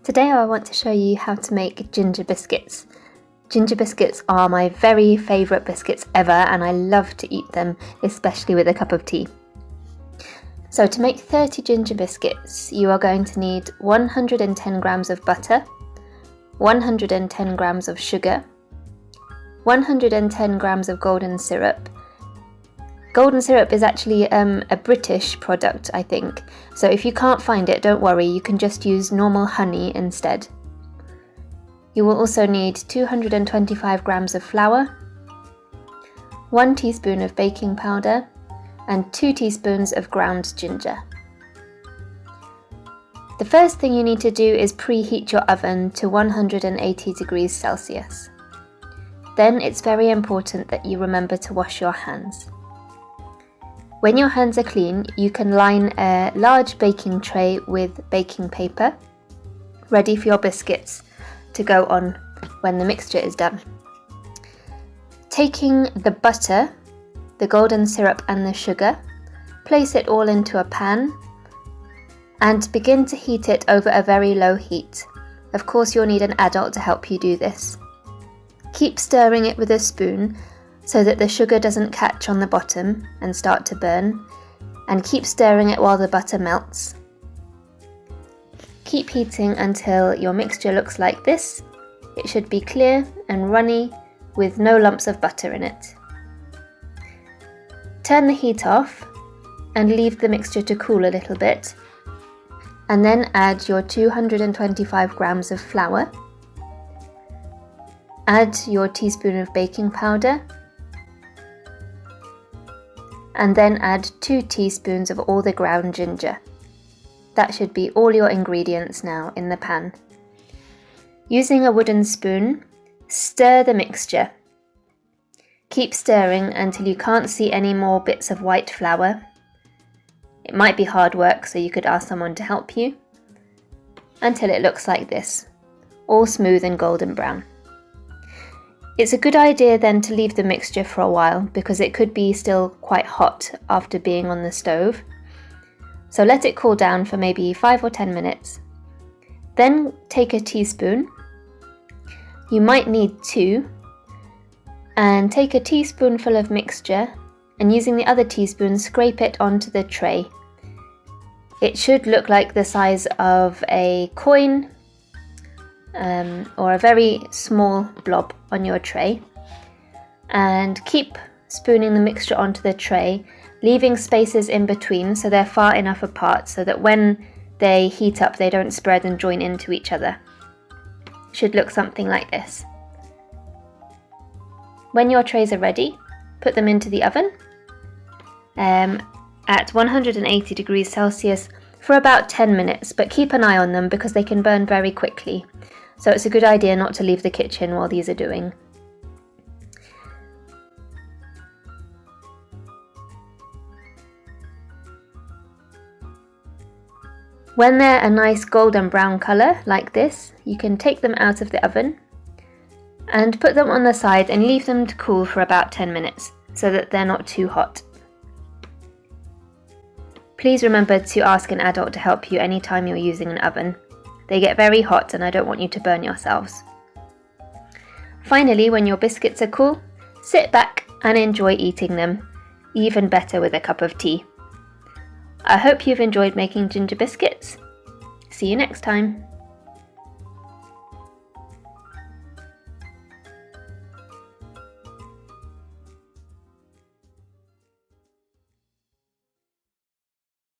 Today I want to show you how to make ginger biscuits. Ginger biscuits are my very favourite biscuits ever, and I love to eat them, especially with a cup of tea. So to make 30 ginger biscuits, you are going to need 110 grams of butter, 110 grams of sugar, 110 grams of golden syrup. Golden syrup is actually a British product, I think, so if you can't find it, don't worry, you can just use normal honey instead. You will also need 225 grams of flour, 1 teaspoon of baking powder, and 2 teaspoons of ground ginger. The first thing you need to do is preheat your oven to 180 degrees Celsius. Then it's very important that you remember to wash your hands. When your hands are clean, you can line a large baking tray with baking paper, ready for your biscuits to go on when the mixture is done. Taking the butter, the golden syrup and the sugar, place it all into a pan and begin to heat it over a very low heat. Of course, you'll need an adult to help you do this. Keep stirring it with a spoon so that the sugar doesn't catch on the bottom and start to burn, and keep stirring it while the butter melts. Keep heating until your mixture looks like this. It should be clear and runny with no lumps of butter in it. Turn the heat off and leave the mixture to cool a little bit, and then add your 225 grams of flour. Add your teaspoon of baking powder, and then add 2 teaspoons of all the ground ginger. That should be all your ingredients now in the pan. Using a wooden spoon, stir the mixture. Keep stirring until you can't see any more bits of white flour. It might be hard work, so you could ask someone to help you, until it looks like this, all smooth and golden brown. It's a good idea then to leave the mixture for a while, because it could be still quite hot after being on the stove. So let it cool down for maybe 5 or 10 minutes. Then take a teaspoon, you might need 2, and take a teaspoonful of mixture, and using the other teaspoon scrape it onto the tray. It should look like the size of a coin, or a very small blob on your tray, and keep spooning the mixture onto the tray, leaving spaces in between so they're far enough apart so that when they heat up they don't spread and join into each other. It should look something like this. When your trays are ready, put them into the oven at 180 degrees Celsius for about 10 minutes, but keep an eye on them because they can burn very quickly. So it's a good idea not to leave the kitchen while these are doing. When they're a nice golden brown colour like this, you can take them out of the oven and put them on the side and leave them to cool for about 10 minutes so that they're not too hot. Please remember to ask an adult to help you anytime you're using an oven. They get very hot and I don't want you to burn yourselves. Finally, when your biscuits are cool, sit back and enjoy eating them, even better with a cup of tea. I hope you've enjoyed making ginger biscuits. See you next time.